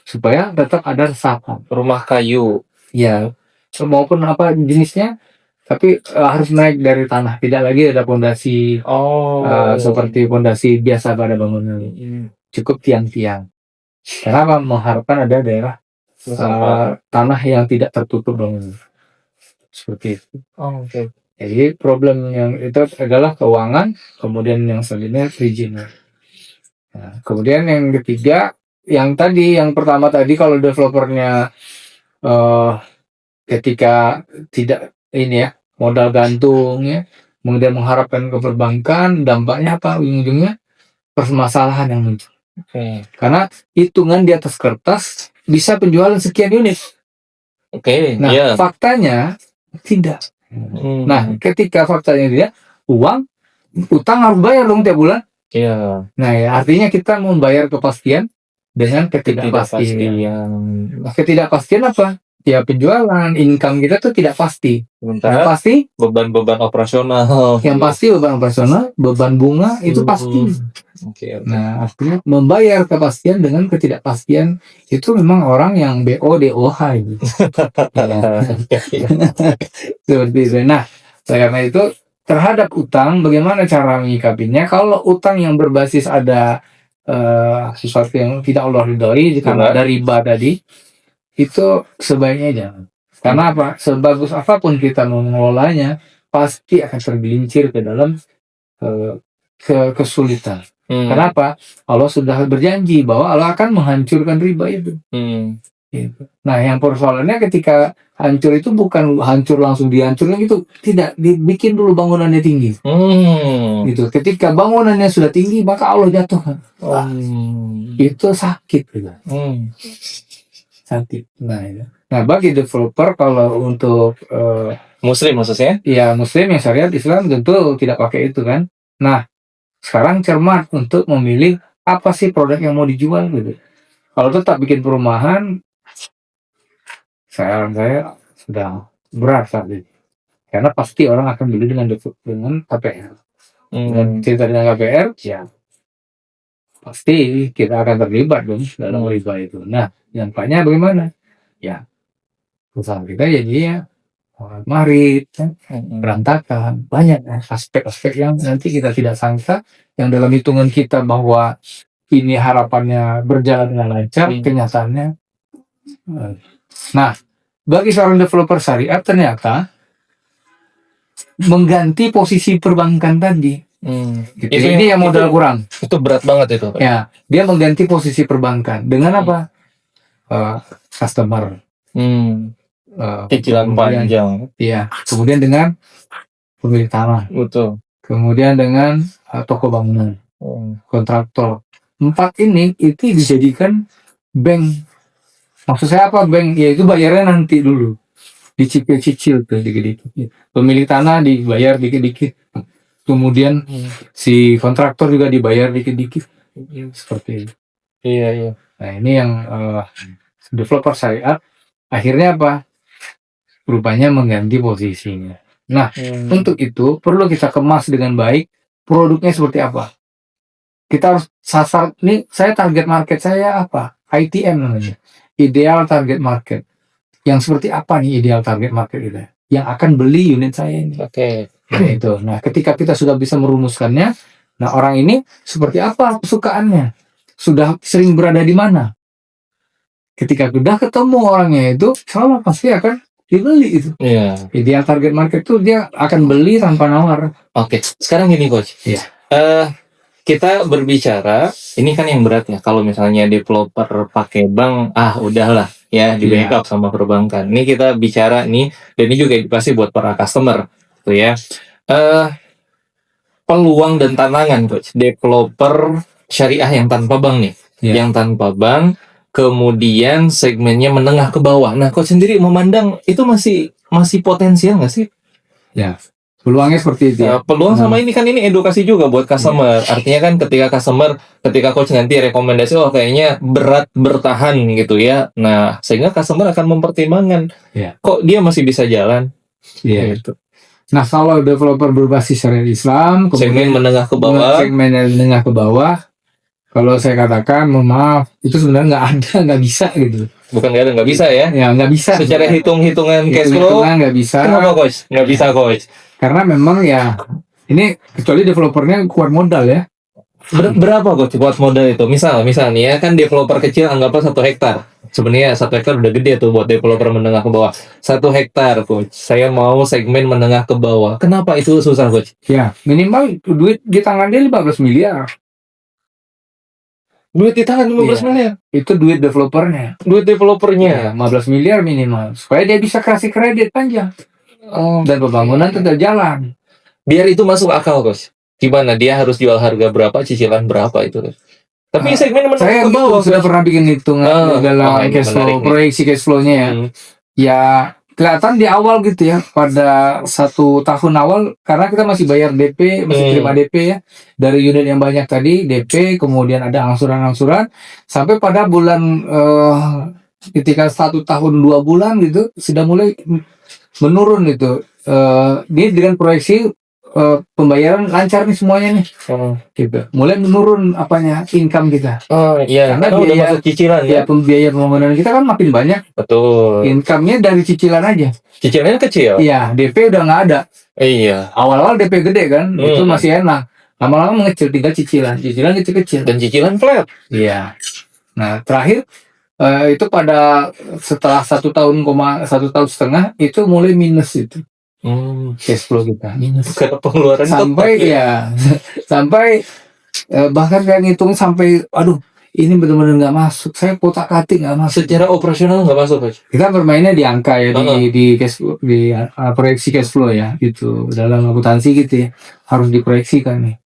Supaya tetap ada resapan. Rumah kayu. Ya, maupun apa jenisnya, tapi harus naik dari tanah. Tidak lagi ada pondasi seperti pondasi biasa pada bangunan. Cukup tiang-tiang. Kenapa? Mengharapkan ada daerah tanah yang tidak tertutup bangunan. Seperti itu. Jadi problem yang itu adalah keuangan, kemudian yang selanjutnya perizinan. Nah, kemudian yang ketiga, yang pertama tadi kalau developernya ketika tidak ini ya modal gantung ya, kemudian mengharapkan ke perbankan, dampaknya apa? Ujung-ujungnya permasalahan yang muncul. Karena hitungan di atas kertas bisa penjualan sekian unit. Nah, faktanya tidak. Nah, ketika faktanya tidak, utang harus bayar dong tiap bulan. Nah, ya artinya kita membayar kepastian dengan ketidakpastian. Nah, ketidakpastian apa? Ya penjualan, income kita tuh tidak pasti. Yang pasti beban operasional. Yang pasti beban operasional, beban bunga itu pasti. Nah, artinya membayar kepastian dengan ketidakpastian itu memang orang yang BO/DOH gitu. Seperti itu. Nah, karena itu terhadap utang, bagaimana cara menyikapinya? Kalau utang yang berbasis ada sesuatu yang tidak Allah ridhoi, karena ada riba tadi, itu sebaiknya jangan. Karena apa? Sebagus apapun kita mengelolanya, pasti akan tergelincir ke dalam kesulitan. Kenapa? Allah sudah berjanji bahwa Allah akan menghancurkan riba itu. Gitu. Nah, yang persoalannya ketika hancur itu bukan hancur langsung dihancurkan gitu, tidak, dibikin dulu bangunannya tinggi. Gitu. Ketika bangunannya sudah tinggi, maka Allah jatuhkan. Itu sakit gitu. Sakit. Nah, bagi developer kalau untuk Muslim maksudnya? Ya, Muslim yang syariat Islam tentu tidak pakai itu kan. Nah, sekarang cermat untuk memilih apa sih produk yang mau dijual gitu. Kalau tetap bikin perumahan, saya sudah berat saat ini. karena pasti orang akan beli dengan KPR. Dan cerita dengan KPR, ya pasti kita akan terlibat dong dalam riba itu. Nah, dampaknya bagaimana? Ya, usaha kita jadinya marit, berantakan, banyak aspek-aspek yang nanti kita tidak sangka, yang dalam hitungan kita bahwa ini harapannya berjalan dengan lancar, kenyataannya. Nah, bagi seorang developer syariah ternyata mengganti posisi perbankan tadi. Gitu. Ini yang modal kurang. Itu berat banget itu. Ya, dia mengganti posisi perbankan dengan apa? Customer. Cicilan panjang. Iya. Kemudian dengan pemilik tanah. Betul. Kemudian dengan toko bangunan, kontraktor. 4 ini itu dijadikan bank. Maksud saya apa bank? Ya itu bayarnya nanti dulu. Dicicil tuh dikit-dikit. Pemilik tanah dibayar dikit-dikit. Kemudian si kontraktor juga dibayar dikit-dikit. Seperti itu. Iya. Nah ini yang developer syariah akhirnya apa? Rupanya mengganti posisinya. Nah, untuk itu perlu kita kemas dengan baik produknya seperti apa. Kita harus sasar, nih saya target market saya apa? ITM namanya. Ideal target market. Yang seperti apa nih ideal target market itu? Yang akan beli unit saya ini. Oke. Nah, itu. Nah, ketika kita sudah bisa merumuskannya, nah orang ini seperti apa kesukaannya? Sudah sering berada di mana? Ketika sudah ketemu orangnya itu, sama pasti akan dibeli itu. Iya. Ideal target market itu dia akan beli tanpa nawar. Oke. Sekarang gini coach. Iya. Kita berbicara, ini kan yang berat ya. Kalau misalnya developer pakai bank, udahlah ya di backup sama perbankan. Ini kita bicara nih, dan ini juga pasti buat para customer, tuh ya. Peluang dan tantangan coach, developer syariah yang tanpa bank nih, yang tanpa bank. Kemudian segmennya menengah ke bawah. Nah, coach sendiri memandang itu masih potensial nggak sih? Ya, peluangnya seperti itu. Peluang sama ini kan ini edukasi juga buat customer. Artinya kan ketika coach nanti rekomendasi, kayaknya berat bertahan gitu ya. Nah, sehingga customer akan mempertimbangkan, kok dia masih bisa jalan. Gitu. Nah, kalau developer berbasis syariat Islam, segmen menengah ke bawah. Kalau saya katakan, mohon maaf, itu sebenarnya nggak bisa gitu. Bukan nggak bisa ya? Ya nggak bisa. Secara hitungan cash flow nggak bisa. Kenapa coach? Nggak bisa coach? Karena memang ya ini kecuali developernya kuat modal ya. Berapa coach kuat modal itu? Misal nih ya kan developer kecil anggaplah 1 hektar. Sebenarnya 1 hektar udah gede tuh buat developer menengah ke bawah. 1 hektar coach. Saya mau segmen menengah ke bawah. Kenapa itu susah coach? Ya minimal duit di tangan dia 15 miliar. Duit di tangan 15 miliar? Itu duit developernya. Ya, 15 miliar minimal. Supaya dia bisa kasih kredit panjang. Dan pembangunan tetap jalan. Biar itu masuk akal, coach. Gimana? Dia harus jual harga berapa, cicilan berapa itu, coach? Tapi segmen menengah ke bawah. Saya sudah pernah bikin hitungan dalam cash flow, proyeksi cash flow-nya ya. Ya, kelihatan di awal gitu ya, pada 1 tahun awal, karena kita masih bayar DP, masih terima DP ya, dari unit yang banyak tadi, DP, kemudian ada angsuran-angsuran, sampai pada bulan, ketika 1 tahun 2 bulan gitu, sudah mulai menurun gitu. Dia dengan proyeksi pembayaran lancar nih semuanya nih, gitu. Mulai menurun income kita. Karena udah masuk cicilan ya. Biaya pembangunan kita kan makin banyak. Betul. Income-nya dari cicilan aja. Cicilannya kecil. Iya, DP udah nggak ada. Iya. Awal-awal DP gede kan, itu masih enak. Lama-lama mengecil, tinggal cicilan kecil-kecil. Dan cicilan flat. Iya. Nah, terakhir itu pada setelah 1 tahun setengah itu mulai minus itu. Cash flow kita minus. Karena pengeluaran sampai bahkan saya ngitung sampai ini benar-benar nggak masuk. Saya kotak-katik nggak masuk. Secara operasional nggak masuk, coach. Kita bermainnya di angka ya, di cash flow, di proyeksi cash flow ya, gitu. Dalam akuntansi gitu ya, harus diproyeksikan nih.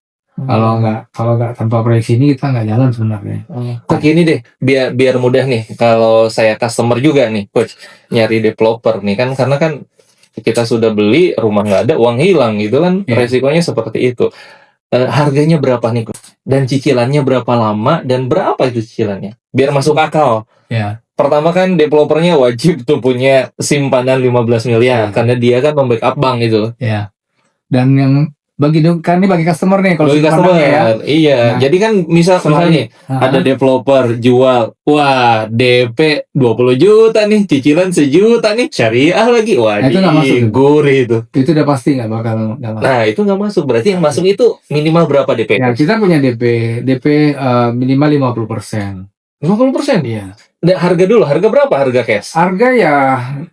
Kalau nggak tanpa proyeksi ini kita nggak jalan sebenarnya. Kok gini deh, biar mudah nih. Kalau saya customer juga nih, coach, nyari developer nih kan, karena kan kita sudah beli, rumah nggak ada, uang hilang gitu kan, resikonya seperti itu. Harganya berapa nih, coach? Dan cicilannya berapa lama dan berapa itu cicilannya? Biar masuk akal. Ya. Pertama kan developernya wajib tuh punya simpanan 15 miliar karena dia kan membackup bank itu. Ya. Dan yang bagi customer nih kalau bagi customer ya. Iya. Jadi kan misalnya nih ada developer jual, wah DP 20 juta nih, cicilan 1 juta nih, syariah lagi. Wah, itu nggak masuk. Gurih itu. Itu udah pasti nggak bakal masuk. Nah, itu nggak masuk. Berarti yang masuk itu minimal berapa DP? Ya, kita punya DP minimal 50%. 50%? Iya. Harga dulu, harga berapa harga cash? Harga ya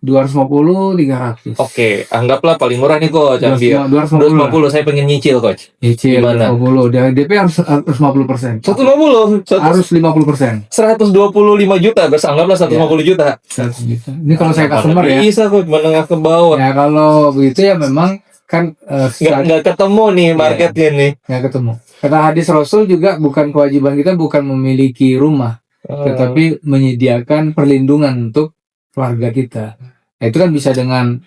250, 300. Oke, anggaplah paling murah nih coach. 250, saya pengen nyicil coach. Nyicil 250, dan DP harus 50%. 150? Harus 50%. 125 juta, anggaplah 150 juta. 100 juta. Ini kalau saya customer ya. Bisa coach, menengah ke bawah. Ya kalau begitu ya memang kan nggak ketemu nih marketnya nih. Nggak ketemu. Kata hadis Rasul juga, bukan kewajiban kita bukan memiliki rumah, tetapi menyediakan perlindungan untuk keluarga kita. Nah, itu kan bisa dengan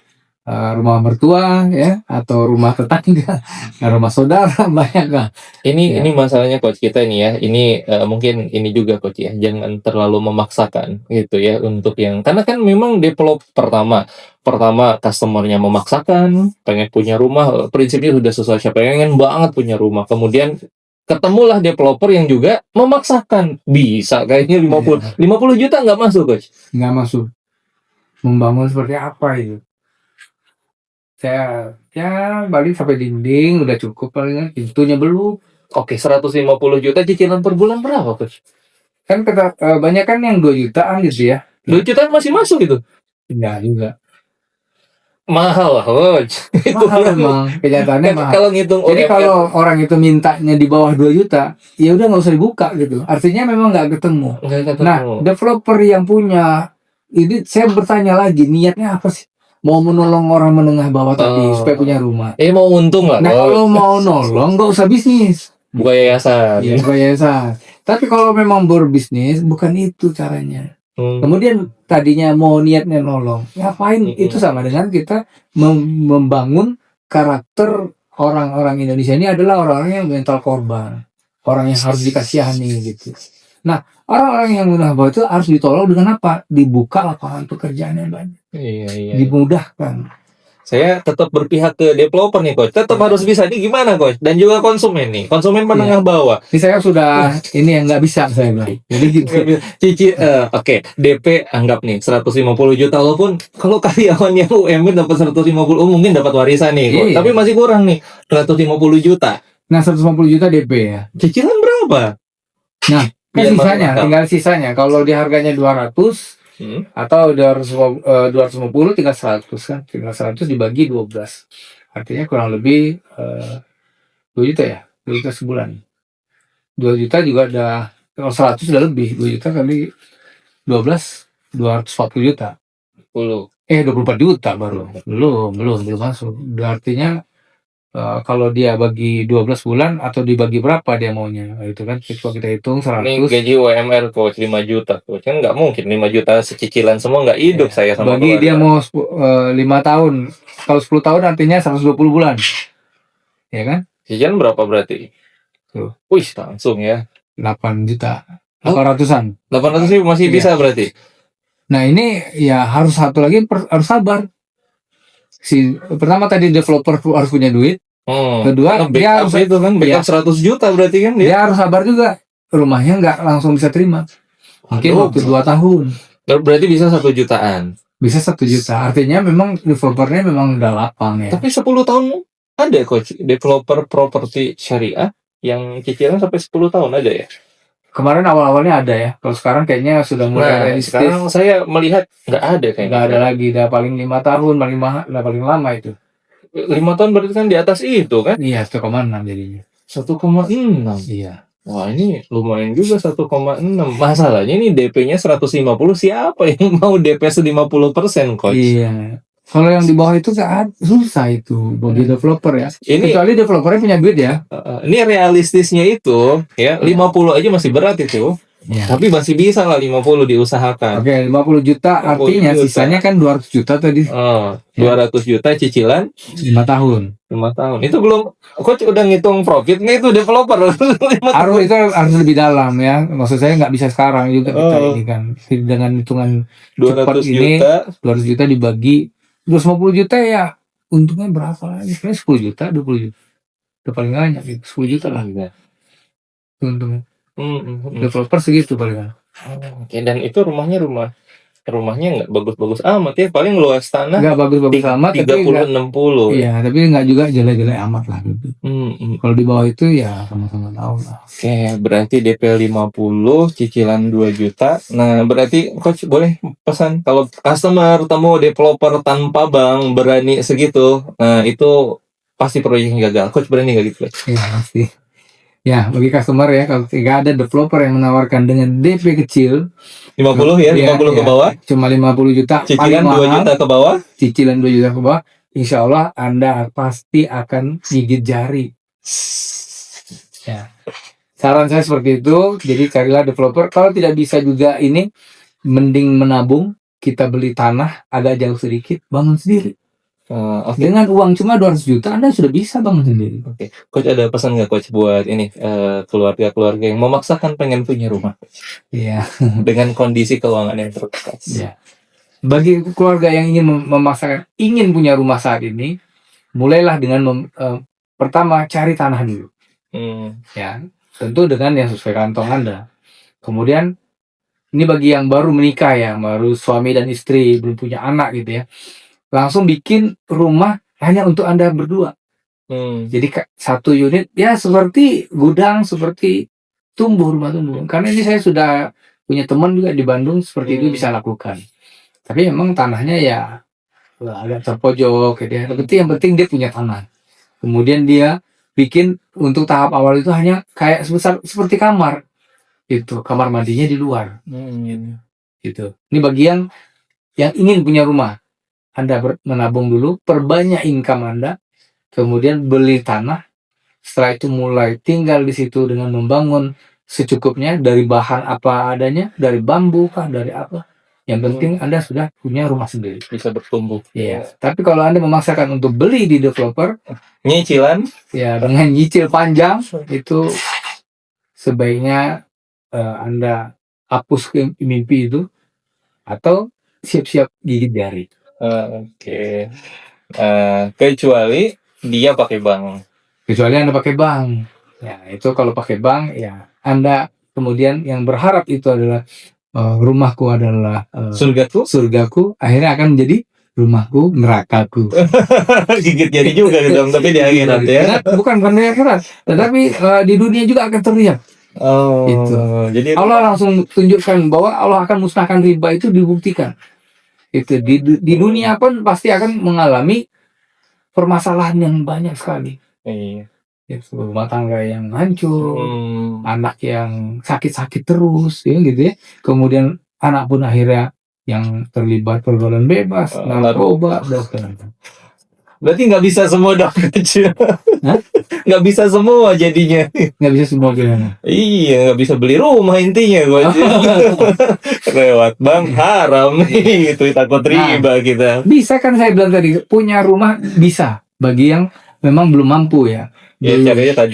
rumah mertua ya, atau rumah tetangga, rumah saudara, banyak kan. Ini masalahnya coach kita nih ya. Ini mungkin ini juga coach ya. Jangan terlalu memaksakan gitu ya untuk yang, karena kan memang develop pertama customernya memaksakan pengen punya rumah, prinsipnya sudah sesuai, siapa pengen banget punya rumah. Kemudian ketemulah developer yang juga memaksakan, bisa kayaknya 50 juta nggak masuk coach. Nggak masuk. Membangun seperti apa itu? Saya balik sampai dinding udah cukup, palingan pintunya belum. Oke, 150 juta cicilan per bulan berapa coach? Kan banyak kan yang 2 jutaan gitu ya. 2 jutaan masih masuk itu? Enggak juga. Mahal coach. Mahal emang, kenyataannya mahal. Kalau ngitung, jadi kalau orang itu mintanya di bawah 2 juta, ya udah nggak usah dibuka gitu. Artinya memang nggak ketemu. Nah, developer yang punya ini, saya bertanya lagi, niatnya apa sih? Mau menolong orang menengah bawah tadi supaya punya rumah. Mau untung lah. Nah, kalau mau nolong nggak usah bisnis. Buka yayasan. Ya, buka yayasan. Tapi kalau memang berbisnis, bukan itu caranya. Kemudian tadinya mau niatnya nolong, ngapain? Itu sama dengan kita membangun karakter orang-orang Indonesia ini adalah orang-orang yang mental korban, orang yang harus dikasihani gitu. Nah, orang-orang yang menengah bawah itu harus ditolong dengan apa? Dibuka lapangan pekerjaan yang banyak. Iya. Dimudahkan. Saya tetap berpihak ke developer nih coach. Tetap harus bisa nih, gimana coach? Dan juga konsumen nih, konsumen menengah bawah. Ini saya sudah ini yang nggak bisa saya bilang. Jadi gitu. Oke, DP anggap nih 150 juta, walaupun kalau karyawannya UMR dapat 150, mungkin dapat warisan nih coach. Tapi masih kurang nih 150 juta. Nah, 150 juta DP ya. Cicilan berapa? Nah, tinggal sisanya. Kalau di harganya 200 atau 250, tinggal 100 kan. Tinggal 100 dibagi 12. Artinya kurang lebih 2 juta ya. 2 juta sebulan. 2 juta juga ada, kalau 100 sudah lebih. 2 juta kali 12, 240 juta. 24 juta baru. Belum masuk. Artinya kalau dia bagi 12 bulan atau dibagi berapa dia maunya, itu kan kalau kita hitung 100. Ini gaji UMR coach 5 juta coach, kan nggak mungkin 5 juta secicilan semua, nggak hidup saya sama bagi keluarga. Dia mau 5 tahun, kalau 10 tahun artinya 120 bulan ya kan, cicilan berapa berarti tuh? Wih, langsung ya 8 juta 800-an 800 ribu masih bisa berarti. Nah, ini ya harus satu lagi, harus sabar. Pertama tadi developer harus punya duit. Kedua dia harus itu kan backup 100 juta berarti kan dia harus sabar juga. Rumahnya nggak langsung bisa terima. Mungkin waktu 2 tahun. Berarti bisa 1 jutaan. Bisa 1 juta. Artinya memang developernya memang udah lapang ya. Tapi 10 tahun ada coach developer properti syariah yang cicilan sampai 10 tahun ada ya? Kemarin awal-awalnya ada ya. Kalau sekarang kayaknya sudah mulai realistis. Sekarang saya melihat nggak ada kayaknya. Nggak ada lagi. Udah paling 5 tahun, paling lama itu. 5 tahun berarti kan di atas itu kan? Iya, 1,6 jadinya. 1,6. Iya. Wah, ini lumayan juga 1,6. Masalahnya ini DP-nya 150. Siapa yang mau DP 50% coach? Iya. Kalau yang di bawah itu susah itu bagi developer ya. Kecuali developernya punya duit ya. Ini realistisnya itu ya 50 aja masih berat itu. Ya. Tapi masih bisa lah 50 diusahakan. Oke, 50 juta artinya sisanya kan 200 juta tadi. Oh, 200 juta cicilan 5 tahun. 5 tahun. Itu belum, coach udah ngitung profit nggak itu developer? Itu harus lebih dalam ya. Maksud saya nggak bisa sekarang juga kita ini kan. Dengan hitungan 200 cepat ini, juta. 200 juta dibagi 250 juta ya. Untungnya berapa lagi? Sebenarnya 10 juta, 20 juta. Udah paling banyak gitu. 10 juta lah. Untungnya. Developer segitu paling. Oke, dan itu rumahnya nggak bagus-bagus amat ya, paling luas tanah nggak bagus-bagus amat 30-60. Iya, tapi nggak juga jelek-jelek amat lah gitu. Kalau di bawah itu ya sama-sama tahu lah. Oke, berarti DP 50, cicilan 2 juta. Nah, berarti coach boleh pesan kalau customer temu developer tanpa bank berani segitu, nah itu pasti proyeknya gagal. Coach berani nggak gitu? Iya, pasti. Ya, bagi customer ya, kalau tidak ada developer yang menawarkan dengan DP kecil 50 ya, 50 ke bawah, cuma 50 juta, cicilan 2 juta ke bawah, cicilan 2 juta ke bawah, insya Allah Anda pasti akan gigit jari. Ya. Saran saya seperti itu, jadi carilah developer. Kalau tidak bisa juga ini, mending menabung, kita beli tanah agak jauh sedikit, bangun sendiri. Dengan uang cuma 200 juta Anda sudah bisa bangun sendiri. Oke. Coach ada pesan nggak coach buat ini keluarga-keluarga yang memaksakan pengen punya rumah? Iya. Dengan kondisi keuangan yang terbatas. Iya. Bagi keluarga yang ingin memaksakan ingin punya rumah saat ini, mulailah dengan pertama cari tanah dulu. Ya, tentu dengan yang sesuai kantong Anda. Kemudian ini bagi yang baru menikah ya, baru suami dan istri belum punya anak gitu ya. Langsung bikin rumah hanya untuk Anda berdua. Jadi satu unit ya seperti gudang, seperti rumah tumbuh. Karena ini saya sudah punya teman juga di Bandung seperti itu bisa lakukan. Tapi memang tanahnya ya agak terpojok gitu ya. Tapi yang penting dia punya tanah. Kemudian dia bikin untuk tahap awal itu hanya kayak seperti kamar. Itu kamar mandinya di luar. Gitu. Ini bagi yang ingin punya rumah. Anda menabung dulu, perbanyak income Anda, kemudian beli tanah. Setelah itu mulai tinggal di situ dengan membangun secukupnya dari bahan apa adanya, dari bambu kah, dari apa. Yang penting Anda sudah punya rumah sendiri. Bisa bertumbuh. Iya. Tapi kalau Anda memaksakan untuk beli di developer, nyicilan, ya dengan nyicil panjang, itu sebaiknya Anda hapus mimpi itu atau siap-siap gigit jari. Oke. Kecuali dia pakai bank. Kecuali Anda pakai bank. Ya, itu kalau pakai bank ya Anda kemudian yang berharap itu adalah rumahku adalah surgaku, akhirnya akan menjadi rumahku nerakaku. Gigit jari juga gitu, tapi di akhirat ya. Bukan di akhirat, tetapi di dunia juga akan terlihat. Gitu. Jadi Allah langsung tunjukkan bahwa Allah akan musnahkan riba, itu dibuktikan. Itu di dunia pun pasti akan mengalami permasalahan yang banyak sekali. Iya. Rumah tangga yang hancur, anak yang sakit-sakit terus, ya gitu ya. Kemudian anak pun akhirnya yang terlibat pergaulan bebas, narkoba, dan sebagainya. Berarti nggak bisa semua dong, nggak bisa semua jadinya. Nggak bisa semua gimana? Iya, nggak bisa beli rumah intinya gue. Lewat bank haram nih, itu takut riba kita. Bisa kan saya bilang tadi, punya rumah bisa bagi yang memang belum mampu ya. Ya caranya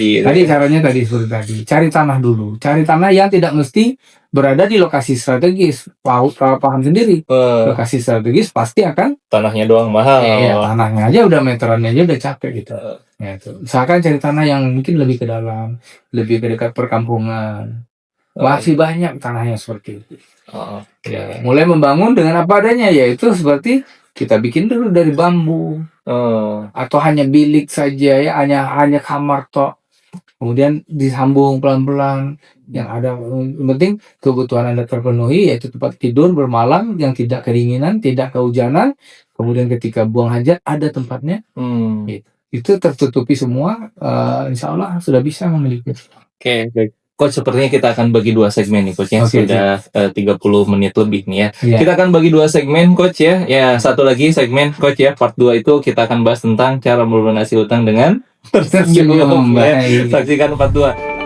tadi seperti tadi. Cari tanah dulu. Cari tanah yang tidak mesti berada di lokasi strategis. Paham sendiri. Lokasi strategis pasti akan tanahnya doang mahal. Tanahnya aja udah meterannya aja udah capek gitu. Ya, itu. Misalkan cari tanah yang mungkin lebih ke dalam, lebih ke dekat perkampungan. Masih banyak tanahnya seperti itu. Ya, mulai membangun dengan apa adanya, yaitu seperti kita bikin dulu dari bambu. Atau hanya bilik saja ya, hanya kamar toh. Kemudian disambung pelan-pelan. Yang ada yang penting kebutuhan Anda terpenuhi, yaitu tempat tidur bermalam yang tidak kedinginan, tidak kehujanan. Kemudian ketika buang hajat ada tempatnya. Itu tertutupi semua. Insya Allah sudah bisa memiliki. Oke. Coach, sepertinya kita akan bagi 2 segmen nih Coach ya. Sudah 30 menit lebih nih ya. Kita akan bagi 2 segmen Coach ya. Ya, satu lagi segmen Coach ya. Part 2 itu kita akan bahas tentang cara melunasi utang dengan tersenyum. Saksikan part 2.